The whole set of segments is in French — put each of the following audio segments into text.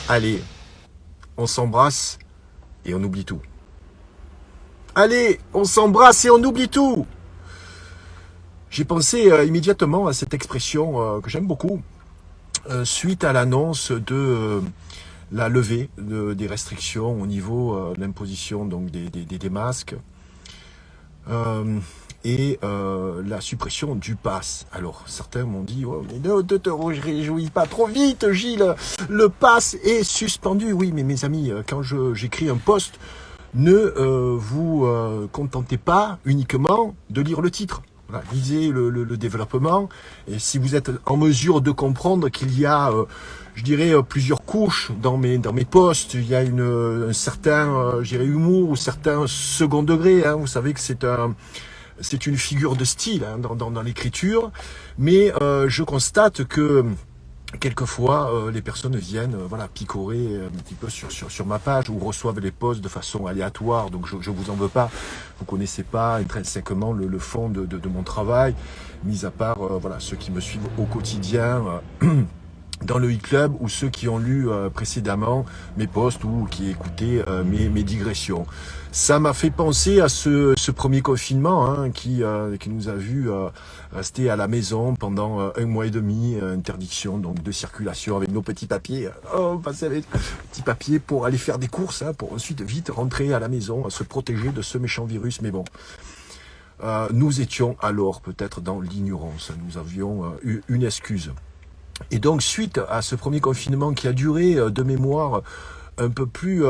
Allez, on s'embrasse et on oublie tout. Allez, on s'embrasse et on oublie tout. J'ai pensé immédiatement à cette expression que j'aime beaucoup, suite à l'annonce de la levée des restrictions au niveau de l'imposition donc des masques et la suppression du pass. Alors certains m'ont dit oh, mais ne te réjouis pas trop vite Gilles, le pass est suspendu. Oui mais mes amis, quand j'écris un post, ne vous contentez pas uniquement de lire le titre. Voilà, lisez le développement, et si vous êtes en mesure de comprendre qu'il y a, je dirais, plusieurs couches dans mes posts, il y a un certain, je dirais, humour ou certain second degré. Hein, vous savez que c'est une figure de style hein, dans l'écriture, mais je constate que quelquefois, les personnes viennent voilà, picorer un petit peu sur ma page ou reçoivent les posts de façon aléatoire. Donc je vous en veux pas. Vous connaissez pas intrinsèquement le fond de mon travail, mis à part voilà, ceux qui me suivent au quotidien. Dans le e-club ou ceux qui ont lu précédemment mes posts ou qui écoutaient mes digressions. Ça m'a fait penser à ce premier confinement hein, qui nous a vu rester à la maison pendant 1 mois et demi, interdiction donc de circulation avec nos petits papiers. On passait avec petits papiers pour aller faire des courses, hein, pour ensuite vite rentrer à la maison, se protéger de ce méchant virus. Mais bon, nous étions alors peut-être dans l'ignorance. Nous avions eu une excuse. Et donc, suite à ce premier confinement qui a duré de mémoire un peu plus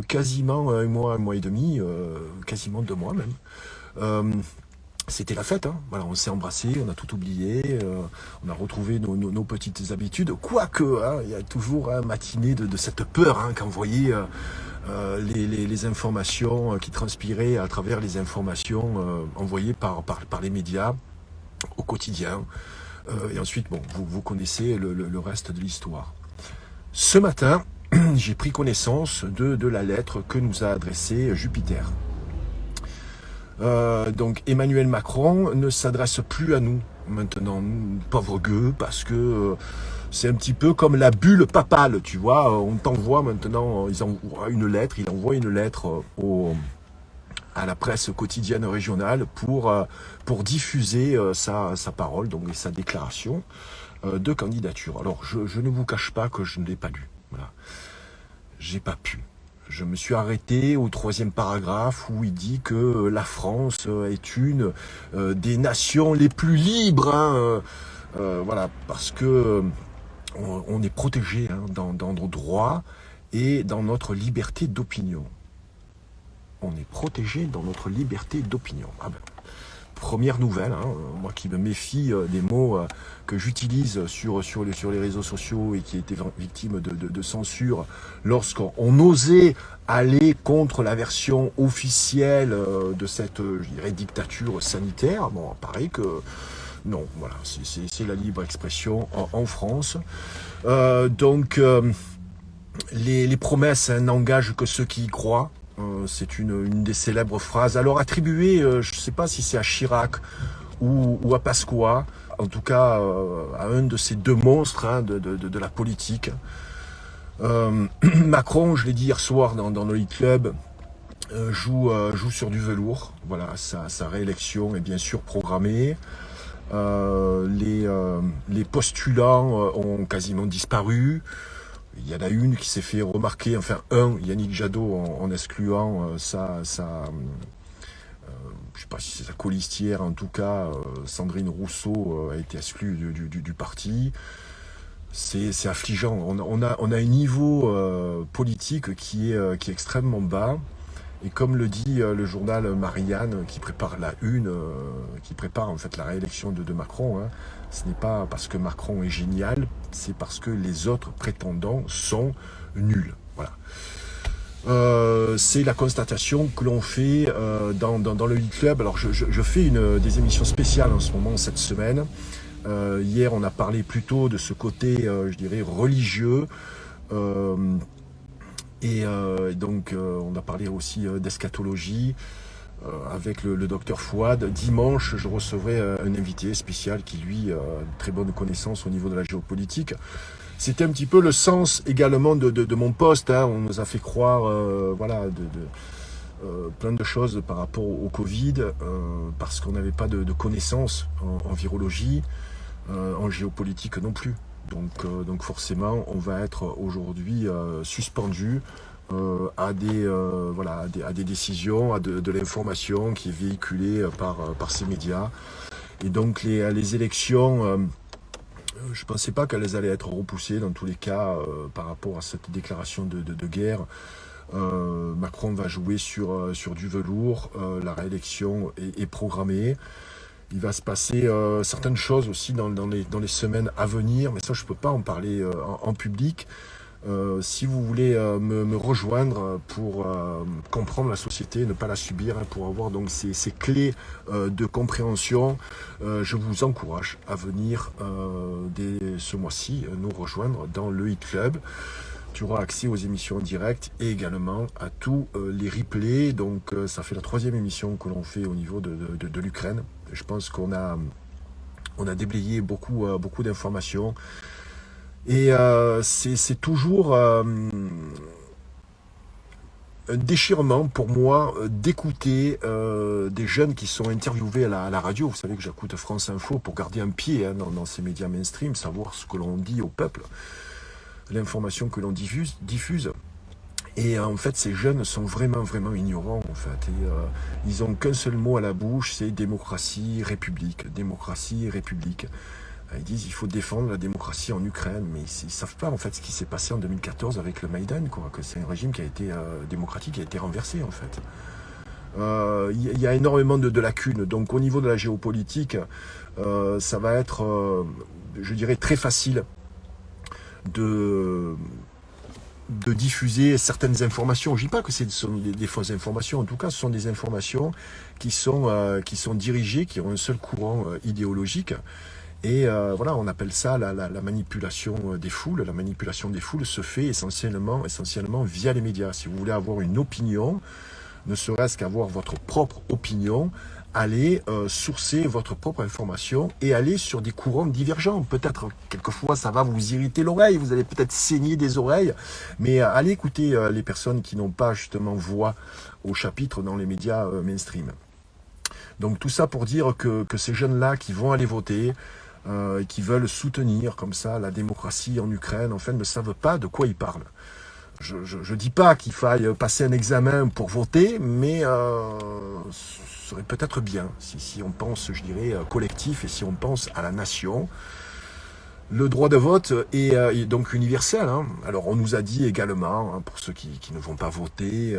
quasiment 1 mois et demi, quasiment 2 mois même, c'était la fête. Hein. Voilà, on s'est embrassé, on a tout oublié, on a retrouvé nos petites habitudes. Quoique, hein, il y a toujours un matinée de cette peur hein, quand vous voyez les informations qui transpiraient à travers les informations envoyées par les médias au quotidien. Et ensuite, bon, vous connaissez le reste de l'histoire. Ce matin, j'ai pris connaissance de la lettre que nous a adressée Jupiter. Donc Emmanuel Macron ne s'adresse plus à nous maintenant, pauvre gueux, parce que c'est un petit peu comme la bulle papale, tu vois. On t'envoie maintenant, il envoie une lettre à la presse quotidienne régionale pour diffuser sa parole donc, et sa déclaration de candidature. Alors, je ne vous cache pas que je ne l'ai pas lu. Voilà. J'ai pas pu. Je me suis arrêté au 3e paragraphe où il dit que la France est une des nations les plus libres. Hein, voilà, parce que on est protégé hein, dans nos droits et dans notre liberté d'opinion. On est protégé dans notre liberté d'opinion. Ah ben, première nouvelle, hein, moi qui me méfie des mots que j'utilise sur les réseaux sociaux et qui étaient victime de censure lorsqu'on osait aller contre la version officielle de cette, je dirais, dictature sanitaire. Bon, il paraît que non, voilà, c'est la libre expression en France. Donc, les promesses hein, n'engagent que ceux qui y croient. C'est une des célèbres phrases. Alors attribuée, je ne sais pas si c'est à Chirac ou à Pasqua, en tout cas à un de ces deux monstres hein, de la politique. Macron, je l'ai dit hier soir dans le e-club, joue sur du velours. Voilà, sa réélection est bien sûr programmée. Les postulants ont quasiment disparu. Il y en a une qui s'est fait remarquer, enfin Yannick Jadot en excluant je sais pas si c'est sa colistière, en tout cas Sandrine Rousseau a été exclue du parti. C'est affligeant. On a un niveau politique qui est extrêmement bas. Et comme le dit le journal Marianne, qui prépare qui prépare en fait la réélection de Macron, hein, ce n'est pas parce que Macron est génial, c'est parce que les autres prétendants sont nuls. Voilà. C'est la constatation que l'on fait dans le e-club. Alors je fais des émissions spéciales en ce moment, cette semaine. Hier, on a parlé plutôt de ce côté, je dirais, religieux. Donc, on a parlé aussi d'eschatologie. avec le docteur Fouad. Dimanche, je recevrai un invité spécial qui, lui, a une très bonne connaissance au niveau de la géopolitique. C'était un petit peu le sens également de mon poste. Hein. On nous a fait croire voilà, plein de choses par rapport au Covid, parce qu'on n'avait pas de connaissances en virologie, en géopolitique non plus. Donc forcément, on va être aujourd'hui suspendu voilà, à des décisions, à de l'information qui est véhiculée par ces médias. Et donc les élections, je ne pensais pas qu'elles allaient être repoussées dans tous les cas par rapport à cette déclaration de guerre. Macron va jouer sur du velours, la réélection est programmée. Il va se passer certaines choses aussi dans les semaines à venir, mais ça je ne peux pas en parler en public. Si vous voulez me rejoindre pour comprendre la société, ne pas la subir, hein, pour avoir donc ces clés de compréhension, je vous encourage à venir dès ce mois-ci nous rejoindre dans le e-club. Tu auras accès aux émissions en direct et également à tous les replays. Donc ça fait la 3e émission que l'on fait au niveau de l'Ukraine. Je pense qu'on a déblayé beaucoup d'informations. Et c'est toujours un déchirement pour moi d'écouter des jeunes qui sont interviewés à la radio. Vous savez que j'écoute France Info pour garder un pied hein, dans ces médias mainstream, savoir ce que l'on dit au peuple, l'information que l'on diffuse. Et en fait, ces jeunes sont vraiment ignorants, en fait. Et ils ont qu'un seul mot à la bouche, c'est démocratie, république. Démocratie, république. Ils disent qu'il faut défendre la démocratie en Ukraine, mais ils ne savent pas en fait ce qui s'est passé en 2014 avec le Maïdan, quoi, que c'est un régime qui a été démocratique, qui a été renversé en fait. Il y a énormément de lacunes. Donc au niveau de la géopolitique, ça va être, je dirais, très facile de diffuser certaines informations. Je ne dis pas que ce sont des fausses informations, en tout cas ce sont des informations qui sont dirigées, qui ont un seul courant idéologique. Et voilà, on appelle ça la manipulation des foules. La manipulation des foules se fait essentiellement via les médias. Si vous voulez avoir une opinion, ne serait-ce qu'avoir votre propre opinion, allez sourcer votre propre information et aller sur des courants divergents. Peut-être, quelquefois, ça va vous irriter l'oreille, vous allez peut-être saigner des oreilles, mais allez écouter les personnes qui n'ont pas justement voix au chapitre dans les médias mainstream. Donc tout ça pour dire que ces jeunes-là qui vont aller voter, qui veulent soutenir comme ça la démocratie en Ukraine, en fait, ne savent pas de quoi ils parlent. Je ne dis pas qu'il faille passer un examen pour voter, mais ce serait peut-être bien si on pense, je dirais, collectif et si on pense à la nation. Le droit de vote est donc universel. Hein. Alors on nous a dit également, hein, pour ceux qui ne vont pas voter,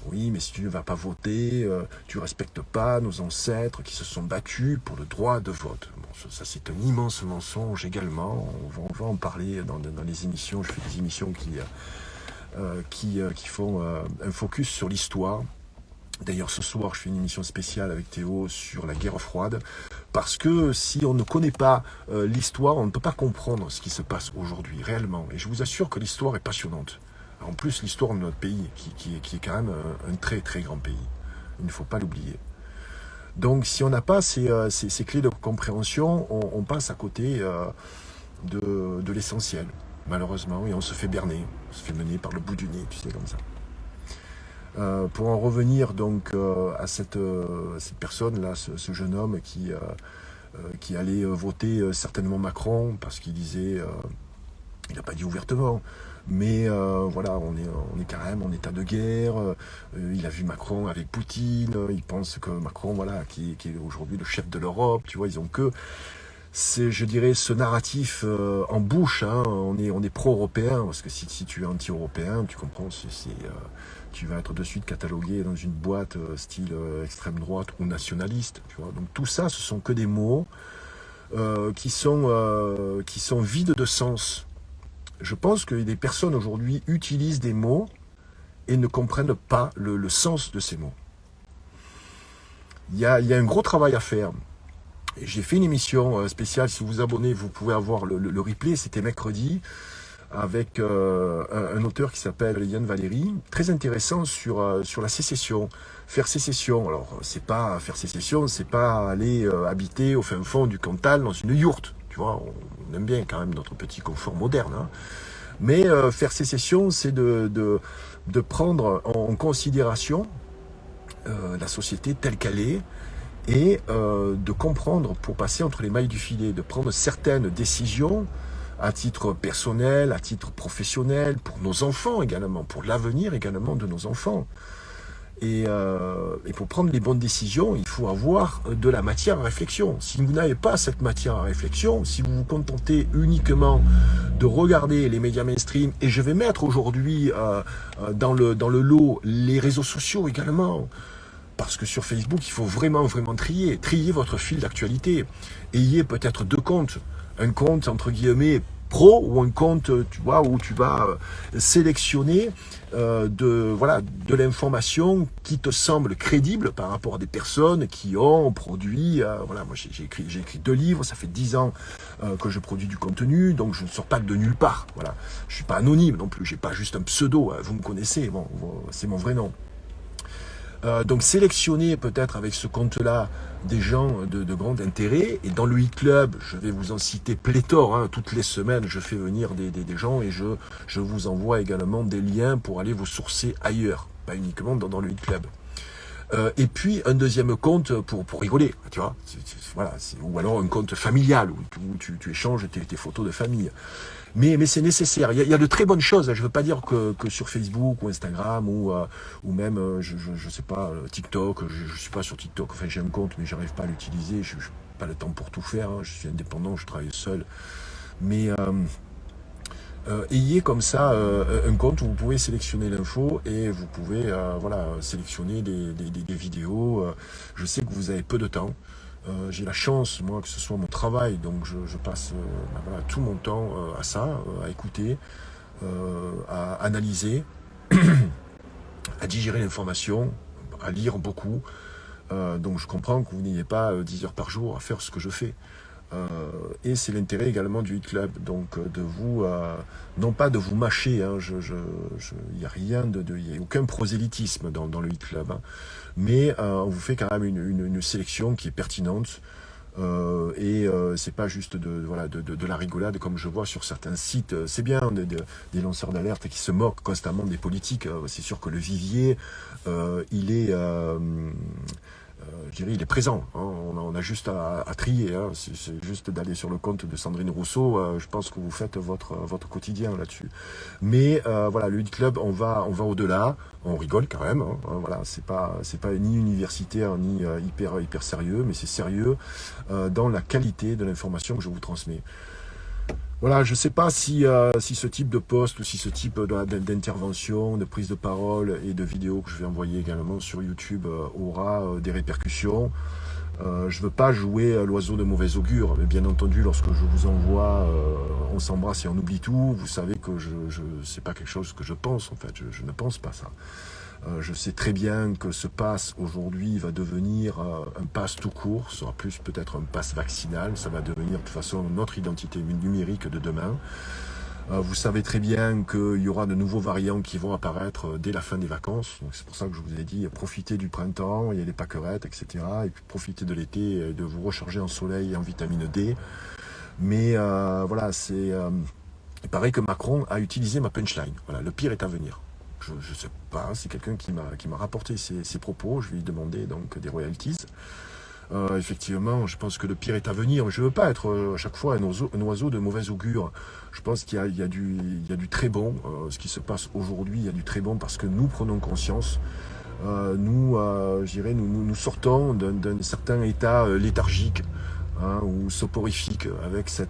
oui, mais si tu ne vas pas voter, tu ne respectes pas nos ancêtres qui se sont battus pour le droit de vote. Bon, ça c'est un immense mensonge également. On va en parler dans les émissions. Je fais des émissions qui font un focus sur l'histoire. D'ailleurs, ce soir, je fais une émission spéciale avec Théo sur la guerre froide, parce que si on ne connaît pas l'histoire, on ne peut pas comprendre ce qui se passe aujourd'hui, réellement. Et je vous assure que l'histoire est passionnante. En plus, l'histoire de notre pays, qui est quand même un très très grand pays. Il ne faut pas l'oublier. Donc, si on n'a pas ces clés de compréhension, on passe à côté de l'essentiel, malheureusement, et on se fait berner, on se fait mener par le bout du nez, tu sais, comme ça. Pour en revenir donc à cette personne-là, ce jeune homme qui allait voter certainement Macron, parce qu'il disait, il n'a pas dit ouvertement, mais voilà, on est quand même en état de guerre, il a vu Macron avec Poutine, il pense que Macron, voilà, qui est aujourd'hui le chef de l'Europe, tu vois, ils ont que... C'est, je dirais, ce narratif en bouche, hein, on est pro-européen, parce que si tu es anti-européen, tu comprends, tu vas être de suite catalogué dans une boîte style extrême droite ou nationaliste, tu vois. Donc tout ça, ce sont que des mots qui sont vides de sens. Je pense que des personnes aujourd'hui utilisent des mots et ne comprennent pas le sens de ces mots. Il y a un gros travail à faire. J'ai fait une émission spéciale, si vous vous abonnez, vous pouvez avoir le replay, c'était mercredi. avec un auteur qui s'appelle Yann Valéry, très intéressant sur la sécession. Faire sécession, alors c'est pas faire sécession, c'est pas aller habiter au fin fond du Cantal dans une yourte, tu vois, on aime bien quand même notre petit confort moderne, hein. Mais faire sécession, c'est de prendre en considération la société telle qu'elle est, et de comprendre pour passer entre les mailles du filet, de prendre certaines décisions à titre personnel, à titre professionnel, pour nos enfants également, pour l'avenir également de nos enfants. Et pour prendre les bonnes décisions, il faut avoir de la matière à réflexion. Si vous n'avez pas cette matière à réflexion, si vous vous contentez uniquement de regarder les médias mainstream, et je vais mettre aujourd'hui dans le lot les réseaux sociaux également, parce que sur Facebook, il faut vraiment trier votre fil d'actualité. Ayez peut-être deux comptes. Un compte, entre guillemets, pro, ou un compte, tu vois, où tu vas sélectionner de l'information qui te semble crédible par rapport à des personnes qui ont produit, voilà, moi j'ai écrit 2 livres, ça fait 10 ans que je produis du contenu, donc je ne sors pas de nulle part, voilà. Je suis pas anonyme non plus, j'ai pas juste un pseudo, vous me connaissez, bon, c'est mon vrai nom. Donc sélectionner peut-être avec ce compte-là des gens de grand intérêt. Et dans le e-club, je vais vous en citer pléthore, hein. Toutes les semaines, je fais venir des gens et je vous envoie également des liens pour aller vous sourcer ailleurs, pas uniquement dans le e-club. Et puis un deuxième compte pour rigoler, tu vois, voilà, ou alors un compte familial où tu échanges tes photos de famille. Mais c'est nécessaire. Il y a de très bonnes choses. Je ne veux pas dire que sur Facebook ou Instagram ou même, je sais pas, TikTok. Je suis pas sur TikTok. Enfin, j'ai un compte, mais j'arrive pas à l'utiliser. Je n'ai pas le temps pour tout faire, hein. Je suis indépendant, je travaille seul. Mais ayez comme ça un compte où vous pouvez sélectionner l'info et vous pouvez voilà, sélectionner des vidéos. Je sais que vous avez peu de temps. J'ai la chance, moi, que ce soit mon travail, donc je passe voilà, tout mon temps à ça, à écouter, à analyser, à digérer l'information, à lire beaucoup. Donc je comprends que vous n'ayez pas 10 heures par jour à faire ce que je fais. Et c'est l'intérêt également du e-club, donc de vous, non pas de vous mâcher, hein, il n'y a rien il y a aucun prosélytisme dans le e-club, hein, mais on vous fait quand même une sélection qui est pertinente, et c'est pas juste de la rigolade comme je vois sur certains sites. C'est bien des lanceurs d'alerte qui se moquent constamment des politiques. C'est sûr que le vivier, il est je dirais, il est présent, hein. On a juste à trier, hein. C'est juste d'aller sur le compte de Sandrine Rousseau. Je pense que vous faites votre quotidien là-dessus. Mais voilà, le e-club, on va au-delà. On rigole quand même, hein. Voilà, c'est pas ni universitaire ni hyper sérieux, mais c'est sérieux dans la qualité de l'information que je vous transmets. Voilà, je ne sais pas si ce type de post ou si ce type d'intervention, de prise de parole et de vidéo que je vais envoyer également sur YouTube aura des répercussions. Je ne veux pas jouer l'oiseau de mauvais augure, mais bien entendu, lorsque je vous envoie on s'embrasse et on oublie tout, vous savez que c'est pas quelque chose que je pense, en fait, je ne pense pas ça. Je sais très bien que ce pass aujourd'hui va devenir un pass tout court, ce sera plus peut-être un pass vaccinal, ça va devenir de toute façon notre identité numérique de demain. Vous savez très bien qu'il y aura de nouveaux variants qui vont apparaître dès la fin des vacances, donc c'est pour ça que je vous ai dit, profitez du printemps, il y a les pâquerettes, etc. Et puis profitez de l'été et de vous recharger en soleil et en vitamine D. Mais voilà, il paraît que Macron a utilisé ma punchline, voilà, le pire est à venir. Je ne sais pas, c'est quelqu'un qui m'a rapporté ses propos, je vais lui demander donc des royalties. Effectivement, je pense que le pire est à venir. Je ne veux pas être à chaque fois un oiseau de mauvais augure. Je pense qu'il y a du très bon. Ce qui se passe aujourd'hui, il y a du très bon parce que nous prenons conscience. Je dirais, nous sortons d'un certain état léthargique, hein, ou soporifique avec ce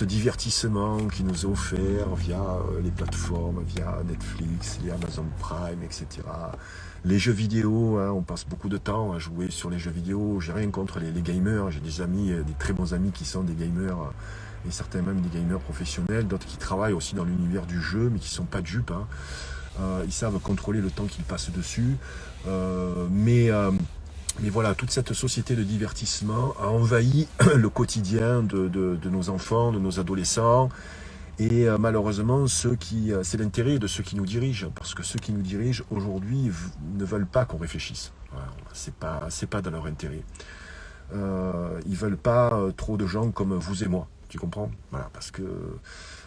divertissement qui nous est offert via les plateformes, via Netflix, les Amazon Prime, etc. Les jeux vidéo, hein, on passe beaucoup de temps à jouer sur les jeux vidéo. J'ai rien contre les gamers, j'ai des amis, des très bons amis qui sont des gamers, et certains même des gamers professionnels, d'autres qui travaillent aussi dans l'univers du jeu, mais qui sont pas dupes, hein. Ils savent contrôler le temps qu'ils passent dessus, mais voilà, toute cette société de divertissement a envahi le quotidien de nos enfants, de nos adolescents, Et malheureusement, c'est l'intérêt de ceux qui nous dirigent, parce que ceux qui nous dirigent aujourd'hui ne veulent pas qu'on réfléchisse. Voilà, c'est pas dans leur intérêt. Ils veulent pas trop de gens comme vous et moi. Tu comprends? Voilà, parce que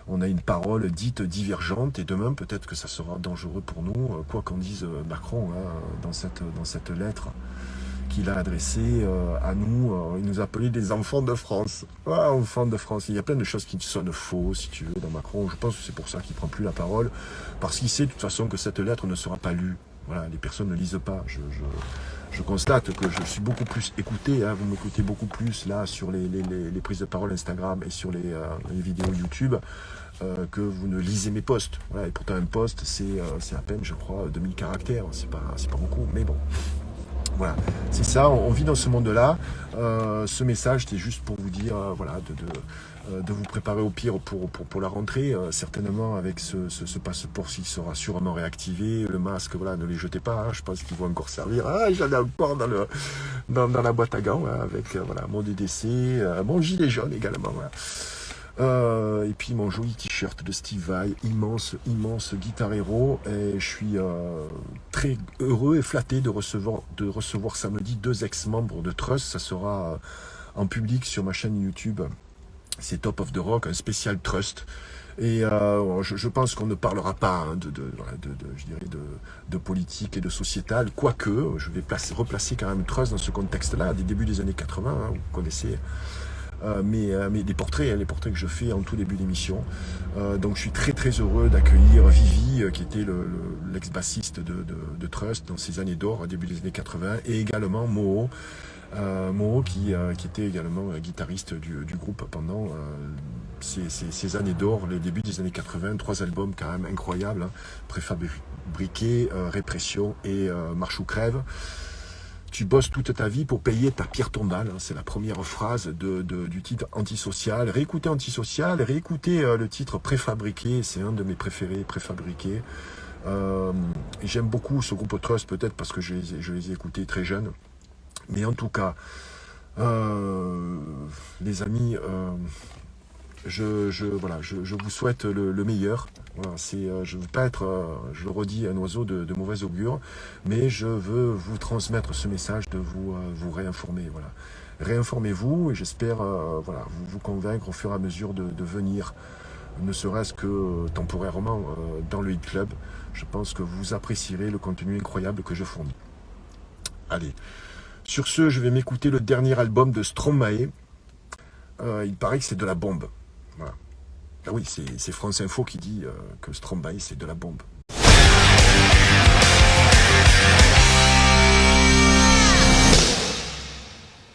on a une parole dite divergente et demain peut-être que ça sera dangereux pour nous, quoi qu'en dise Macron hein, dans cette lettre qu'il a adressée à nous. Il nous appelait des enfants de France. Ah, enfants de France. Il y a plein de choses qui sonnent faux, si tu veux, dans Macron. Je pense que c'est pour ça qu'il prend plus la parole, parce qu'il sait de toute façon que cette lettre ne sera pas lue. Voilà, les personnes ne lisent pas. Je constate que je suis beaucoup plus écouté, hein, vous m'écoutez beaucoup plus là sur les prises de parole Instagram et sur les vidéos YouTube que vous ne lisez mes posts. Voilà, et pourtant un post c'est à peine je crois 2000 caractères, c'est pas beaucoup, mais bon. Voilà, c'est ça, on vit dans ce monde-là. Ce message, c'était juste pour vous dire, voilà, de vous préparer au pire pour la rentrée. Certainement, avec ce passeport, il sera sûrement réactivé. Le masque, voilà, ne les jetez pas. Hein, je pense qu'ils vont encore servir. Ah, j'en ai encore dans la boîte à gants, hein, avec voilà, mon DDC, mon gilet jaune également. Voilà. Et puis mon joli t-shirt de Steve Vai, immense Guitar Hero, et je suis très heureux et flatté de recevoir samedi 2 ex-membres de Trust. Ça sera en public sur ma chaîne YouTube. C'est Top of the Rock, un spécial Trust. Et je pense qu'on ne parlera pas hein, je dirais de politique et de sociétal, quoique je vais replacer quand même Trust dans ce contexte-là, des débuts des années 80, hein, vous connaissez. Mais les portraits que je fais en tout début d'émission. Donc je suis très heureux d'accueillir Vivi, qui était l'ex-bassiste de Trust dans ses années d'or, au début des années 80, et également Moho, qui était également guitariste du groupe pendant ces années d'or, les débuts des années 80, 3 albums quand même incroyables, hein, Préfabriqué, Répression et Marche ou crève. Tu bosses toute ta vie pour payer ta pierre tombale. Hein, c'est la première phrase du titre Antisocial. Réécoutez Antisocial, réécoutez le titre Préfabriqué. C'est un de mes préférés, Préfabriqué. J'aime beaucoup ce groupe Trust, peut-être parce que je les ai écoutés très jeunes. Mais en tout cas, les amis, je vous souhaite le meilleur. Voilà, je ne veux pas être, je le redis, un oiseau de mauvais augure, mais je veux vous transmettre ce message de vous réinformer. Voilà. Réinformez-vous et j'espère vous convaincre au fur et à mesure de venir, ne serait-ce que temporairement, dans le Hit Club. Je pense que vous apprécierez le contenu incroyable que je fournis. Allez, sur ce, je vais m'écouter le dernier album de Stromae. Il paraît que c'est de la bombe. Voilà. Ah oui, c'est France Info qui dit que Stromae, c'est de la bombe.